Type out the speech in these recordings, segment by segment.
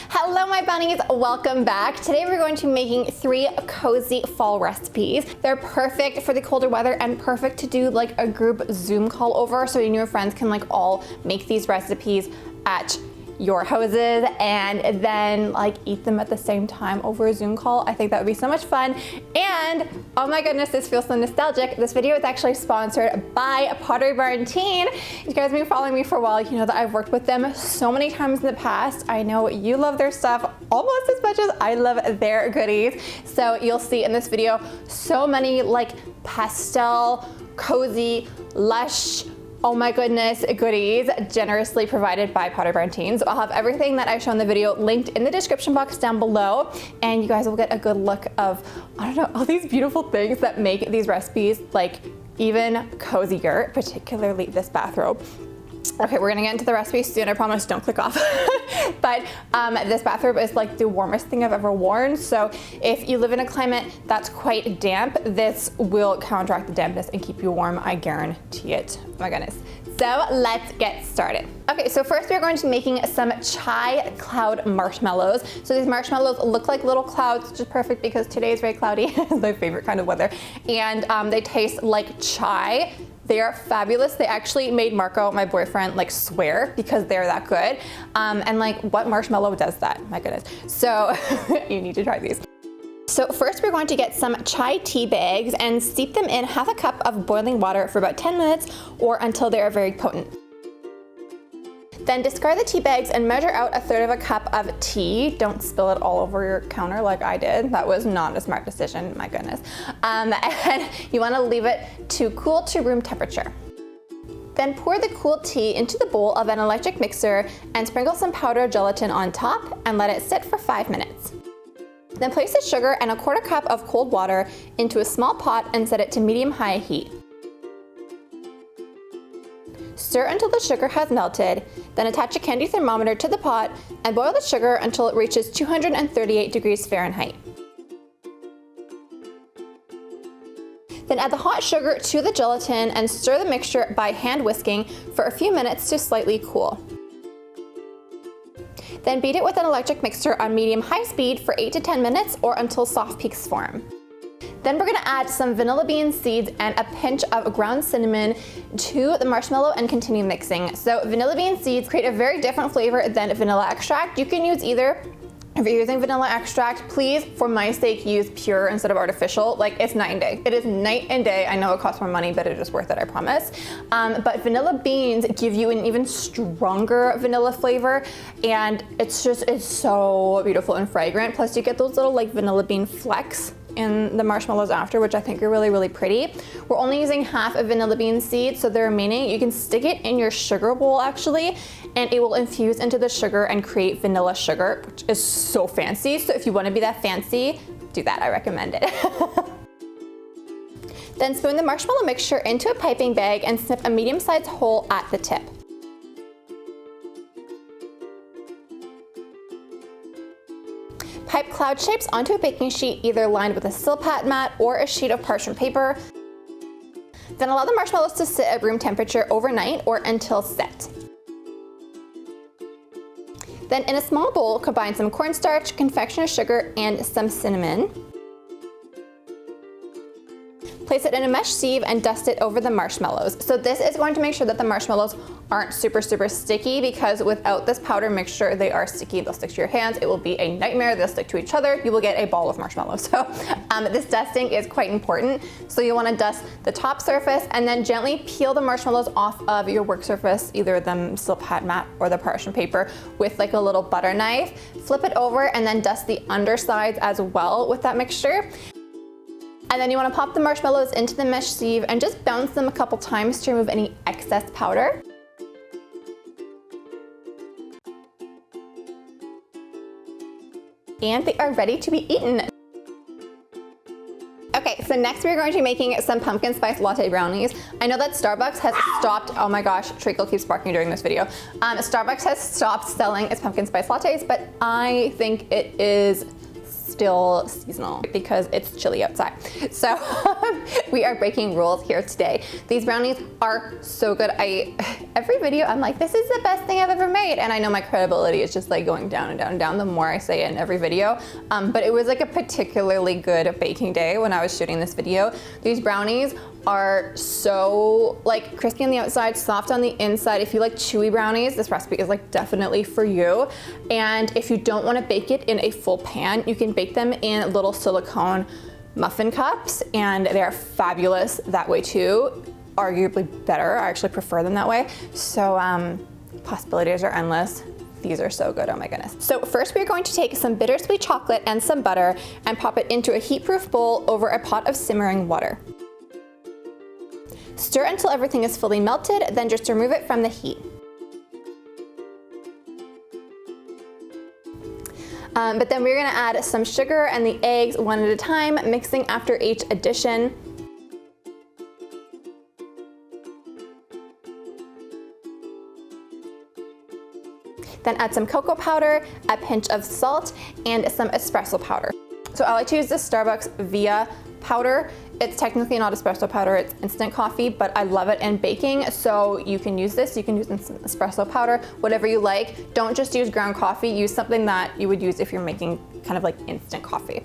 Hello my bunnies, welcome back. Today we're going to be making 3 cozy fall recipes. They're perfect for the colder weather and perfect to do like a group Zoom call over, so you and your friends can like all make these recipes at your houses and then like eat them at the same time over a Zoom call. I think that would be so much fun. And oh my goodness, this feels so nostalgic. This video is actually sponsored by Pottery Barn Teen. If you guys have been following me for a while, you know that I've worked with them so many times in the past. I know you love their stuff almost as much as I love their goodies. So you'll see in this video so many like pastel, cozy, lush, oh my goodness, goodies generously provided by Pottery Barn Teen. So I'll have everything that I show in the video linked in the description box down below, and you guys will get a good look of, I don't know, all these beautiful things that make these recipes like even cozier, particularly this bathrobe. Okay, we're gonna get into the recipe soon, I promise, don't click off. But this bathrobe is like the warmest thing I've ever worn, so if you live in a climate that's quite damp, this will counteract the dampness and keep you warm, I guarantee it. Oh my goodness. So let's get started. Okay, so first we're going to be making some chai cloud marshmallows. So these marshmallows look like little clouds, which is perfect because today is very cloudy. It's my favorite kind of weather. And they taste like chai. They are fabulous. They actually made Marco, my boyfriend, like swear because they're that good. And like, what marshmallow does that? My goodness. So you need to try these. So first we're going to get some chai tea bags and steep them in half a cup of boiling water for about 10 minutes or until they are very potent. Then discard the tea bags and measure out 1/3 of a cup of tea. Don't spill it all over your counter like I did. That was not a smart decision, my goodness. And you want to leave it to cool to room temperature. Then pour the cool tea into the bowl of an electric mixer and sprinkle some powdered gelatin on top and let it sit for 5 minutes. Then place the sugar and 1/4 cup of cold water into a small pot and set it to medium-high heat. Stir until the sugar has melted, then attach a candy thermometer to the pot and boil the sugar until it reaches 238 degrees Fahrenheit. Then add the hot sugar to the gelatin and stir the mixture by hand whisking for a few minutes to slightly cool. Then beat it with an electric mixer on medium-high speed for 8 to 10 minutes or until soft peaks form. Then we're gonna add some vanilla bean seeds and a pinch of ground cinnamon to the marshmallow and continue mixing. So vanilla bean seeds create a very different flavor than vanilla extract. You can use either. If you're using vanilla extract, please, for my sake, use pure instead of artificial. Like, it's night and day. It is night and day. I know it costs more money, but it is worth it, I promise. But vanilla beans give you an even stronger vanilla flavor, and it's so beautiful and fragrant. Plus, you get those little like vanilla bean flecks in the marshmallows after, which I think are really, really pretty. We're only using half a vanilla bean seed, so the remaining, you can stick it in your sugar bowl actually, and it will infuse into the sugar and create vanilla sugar, which is so fancy. So if you want to be that fancy, do that, I recommend it. Then spoon the marshmallow mixture into a piping bag and snip a medium-sized hole at the tip. Pipe cloud shapes onto a baking sheet, either lined with a Silpat mat or a sheet of parchment paper. Then allow the marshmallows to sit at room temperature overnight or until set. Then in a small bowl, combine some cornstarch, confectioner sugar, and some cinnamon. Place it in a mesh sieve and dust it over the marshmallows. So this is going to make sure that the marshmallows aren't super sticky, because without this powder mixture, they are sticky. They'll stick to your hands. It will be a nightmare. They'll stick to each other. You will get a ball of marshmallows. So this dusting is quite important. So you want to dust the top surface and then gently peel the marshmallows off of your work surface, either the Silpat mat or the parchment paper, with like a little butter knife. Flip it over and then dust the undersides as well with that mixture. And then you want to pop the marshmallows into the mesh sieve and just bounce them a couple times to remove any excess powder. And they are ready to be eaten. Okay, so next we're going to be making some pumpkin spice latte brownies. I know that Starbucks has stopped, oh my gosh, Treacle keeps barking during this video. Starbucks has stopped selling its pumpkin spice lattes, but I think it is still seasonal because it's chilly outside. So we are breaking rules here today. These brownies are so good. Every video I'm like, this is the best thing I've ever made. And I know my credibility is just like going down and down and down the more I say it in every video. But it was like a particularly good baking day when I was shooting this video. These brownies are so like crispy on the outside, soft on the inside. If you like chewy brownies, this recipe is like definitely for you. And if you don't want to bake it in a full pan, you can bake them in little silicone muffin cups, and they're fabulous that way too. Arguably better. I actually prefer them that way. So possibilities are endless. These are so good, oh my goodness. So first we're going to take some bittersweet chocolate and some butter and pop it into a heat-proof bowl over a pot of simmering water. Stir until everything is fully melted, then just remove it from the heat. But then we're gonna add some sugar and the eggs one at a time, mixing after each addition. Then add some cocoa powder, a pinch of salt, and some espresso powder. So I like to use this Starbucks Via powder. It's technically not espresso powder, it's instant coffee, but I love it in baking, so you can use this. You can use espresso powder, whatever you like. Don't just use ground coffee, use something that you would use if you're making kind of like instant coffee.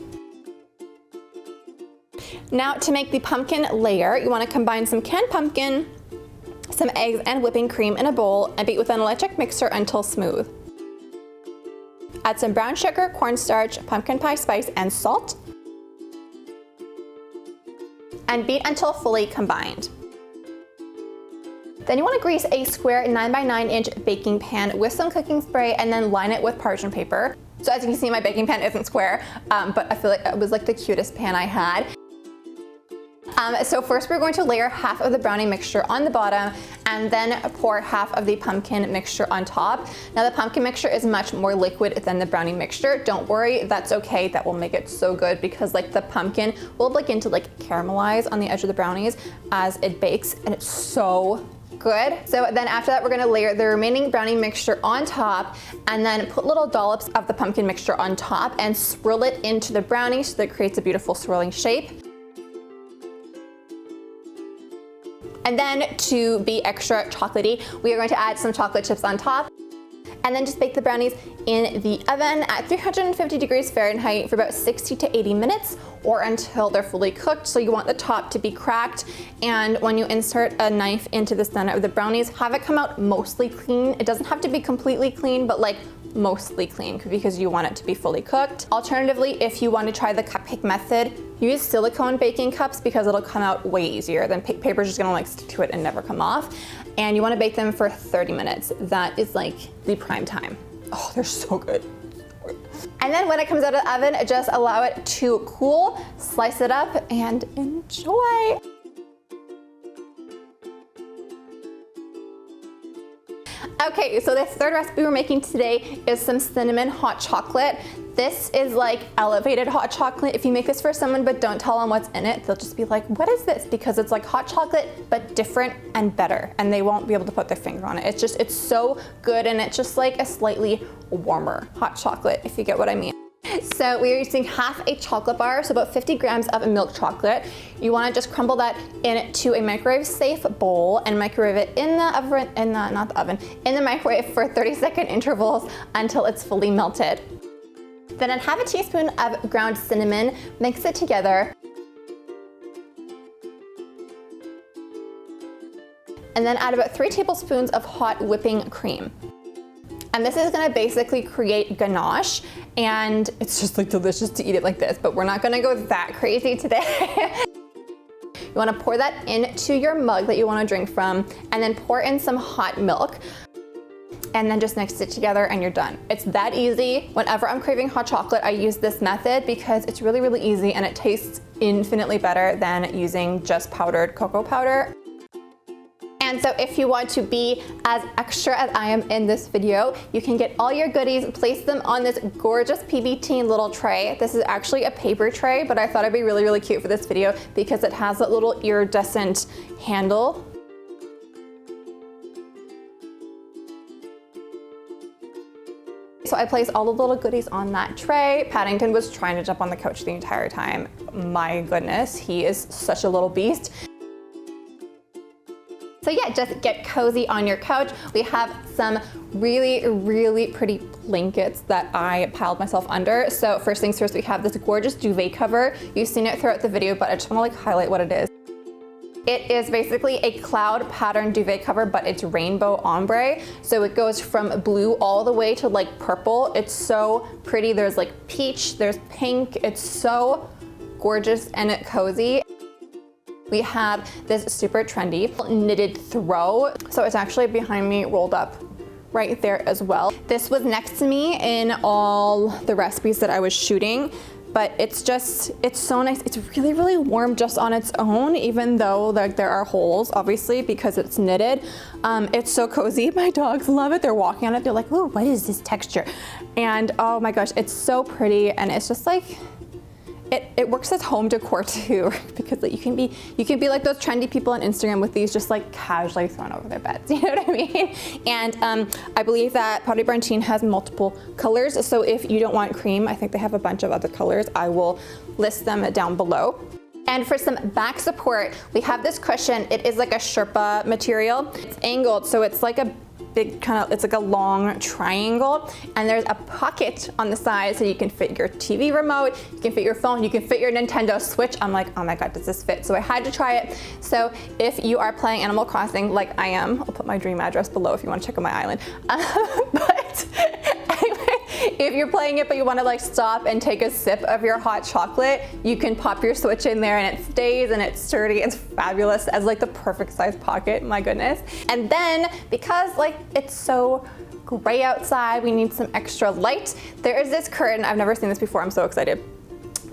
Now to make the pumpkin layer, you want to combine some canned pumpkin, some eggs and whipping cream in a bowl and beat with an electric mixer until smooth. Add some brown sugar, cornstarch, pumpkin pie spice, and salt. And beat until fully combined. Then you want to grease a square 9x9-inch baking pan with some cooking spray and then line it with parchment paper. So as you can see, my baking pan isn't square, but I feel like it was like the cutest pan I had. So first we're going to layer half of the brownie mixture on the bottom and then pour half of the pumpkin mixture on top. Now the pumpkin mixture is much more liquid than the brownie mixture. Don't worry, that's okay. That will make it so good because like the pumpkin will begin to like caramelize on the edge of the brownies as it bakes, and it's so good. So then after that, we're gonna layer the remaining brownie mixture on top and then put little dollops of the pumpkin mixture on top and swirl it into the brownie so that it creates a beautiful swirling shape. And then to be extra chocolatey, we are going to add some chocolate chips on top and then just bake the brownies in the oven at 350 degrees Fahrenheit for about 60 to 80 minutes or until they're fully cooked. So you want the top to be cracked, and when you insert a knife into the center of the brownies, have it come out mostly clean. It doesn't have to be completely clean, but like mostly clean because you want it to be fully cooked. Alternatively, if you want to try the cupcake method, use silicone baking cups because it'll come out way easier. Then paper is just gonna like stick to it and never come off. And you want to bake them for 30 minutes. That is like the prime time. Oh, they're so good. And then when it comes out of the oven, just allow it to cool, slice it up, and enjoy. Okay, so the third recipe we're making today is some cinnamon hot chocolate. This is like elevated hot chocolate. If you make this for someone but don't tell them what's in it, they'll just be like, what is this? Because it's like hot chocolate, but different and better, and they won't be able to put their finger on it. It's so good, and it's just like a slightly warmer hot chocolate, if you get what I mean. So we are using half a chocolate bar, so about 50 grams of milk chocolate. You want to just crumble that into a microwave-safe bowl and microwave it in the oven, in the microwave for 30-second intervals until it's fully melted. Then add half a teaspoon of ground cinnamon, mix it together. And then add about 3 tablespoons of hot whipping cream. And this is gonna basically create ganache, and it's just like delicious to eat it like this, but we're not gonna go that crazy today. You wanna pour that into your mug that you wanna drink from, and then pour in some hot milk, and then just mix it together and you're done. It's that easy. Whenever I'm craving hot chocolate, I use this method because it's really, really easy and it tastes infinitely better than using just powdered cocoa powder. And so if you want to be as extra as I am in this video, you can get all your goodies, place them on this gorgeous PB Teen little tray. This is actually a paper tray, but I thought it'd be really, really cute for this video because it has that little iridescent handle. So I placed all the little goodies on that tray. Paddington was trying to jump on the couch the entire time. My goodness, he is such a little beast. So yeah, just get cozy on your couch. We have some really, really pretty blankets that I piled myself under. So first things first, we have this gorgeous duvet cover. You've seen it throughout the video, but I just wanna highlight what it is. It is basically a cloud pattern duvet cover, but it's rainbow ombre. So it goes from blue all the way to purple. It's so pretty. There's peach, there's pink. It's so gorgeous and cozy. We have this super trendy knitted throw. So it's actually behind me, rolled up right there as well. This was next to me in all the recipes that I was shooting, but it's so nice. It's really, really warm just on its own, even though there are holes, obviously, because it's knitted. It's so cozy. My dogs love it. They're walking on it. They're like, "Ooh, what is this texture?" And oh my gosh, it's so pretty. And it's just it works as home decor too, because you can be like those trendy people on Instagram with these just casually thrown over their beds, you know what I mean? And I believe that Pottery Barn Teen has multiple colors, so if you don't want cream, I think they have a bunch of other colors. I will list them down below. And for some back support, we have this cushion. It is like a Sherpa material. It's angled, so it's like a big it's like a long triangle, and there's a pocket on the side so you can fit your TV remote, you can fit your phone, you can fit your Nintendo Switch. I'm like, oh my god, does this fit? So I had to try it. So if you are playing Animal Crossing like I am, I'll put my dream address below if you want to check out my island. But anyway, if you're playing it but you want to stop and take a sip of your hot chocolate, you can pop your Switch in there and it stays and it's sturdy. It's fabulous as the perfect size pocket, my goodness. And then because it's so gray outside, we need some extra light. There is this curtain. I've never seen this before. I'm so excited.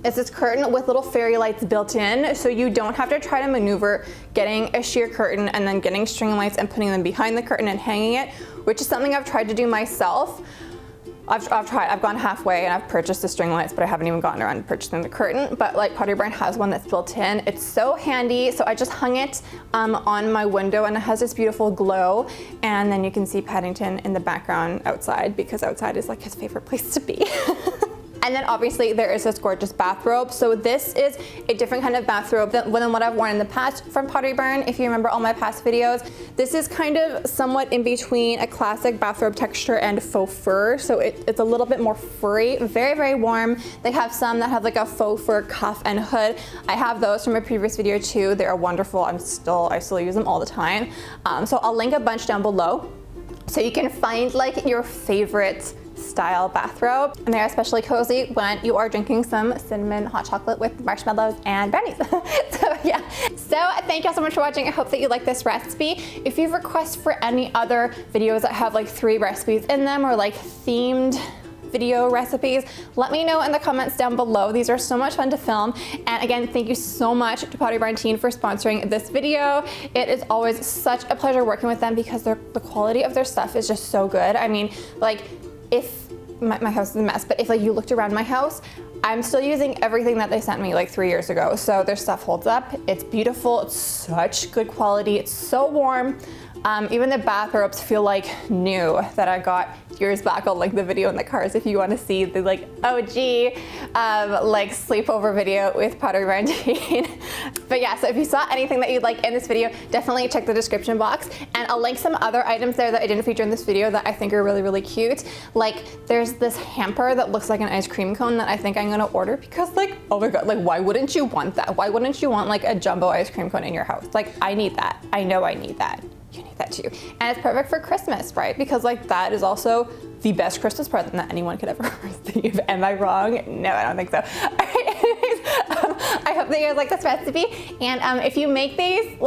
It's this curtain with little fairy lights built in, so you don't have to try to maneuver getting a sheer curtain and then getting string lights and putting them behind the curtain and hanging it, which is something I've tried to do myself. I've gone halfway and I've purchased the string lights, but I haven't even gotten around to purchasing the curtain. But Pottery Barn has one that's built in. It's so handy. So I just hung it on my window, and it has this beautiful glow. And then you can see Paddington in the background outside, because outside is his favorite place to be. And then obviously there is this gorgeous bathrobe. So this is a different kind of bathrobe than what I've worn in the past from Pottery Barn. If you remember all my past videos, this is kind of somewhat in between a classic bathrobe texture and faux fur. So it's a little bit more furry, very, very warm. They have some that have a faux fur cuff and hood. I have those from a previous video too. They are wonderful. I still use them all the time. So I'll link a bunch down below so you can find your favorite style bathrobe, and they're especially cozy when you are drinking some cinnamon hot chocolate with marshmallows and brownies. So yeah, so thank you all so much for watching. I hope that you like this recipe. If you have requests for any other videos that have 3 recipes in them, or themed video recipes, let me know in the comments down below. These are so much fun to film. And again, thank you so much to Pottery Barn Teen for sponsoring this video. It is always such a pleasure working with them, because the quality of their stuff is just so good. I mean, if my house is a mess, but if you looked around my house, I'm still using everything that they sent me 3 years ago. So their stuff holds up. It's beautiful. It's such good quality. It's so warm. Even the bathrobes feel new, that I got years back. I'll link the video in the cards if you want to see the OG sleepover video with Pottery Barn Teen. But yeah, so if you saw anything that you'd like in this video, definitely check the description box, and I'll link some other items there that I didn't feature in this video that I think are really, really cute. There's this hamper that looks like an ice cream cone that I think I'm gonna order, because oh my god, why wouldn't you want that? Why wouldn't you want a jumbo ice cream cone in your house? I need that. I know I need that. You need that too. And it's perfect for Christmas, right? Because that is also the best Christmas present that anyone could ever receive. Am I wrong? No, I don't think so. All right, anyways, I hope that you guys like this recipe. And if you make these,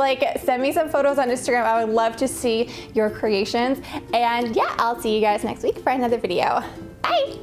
send me some photos on Instagram. I would love to see your creations. And yeah, I'll see you guys next week for another video. Bye.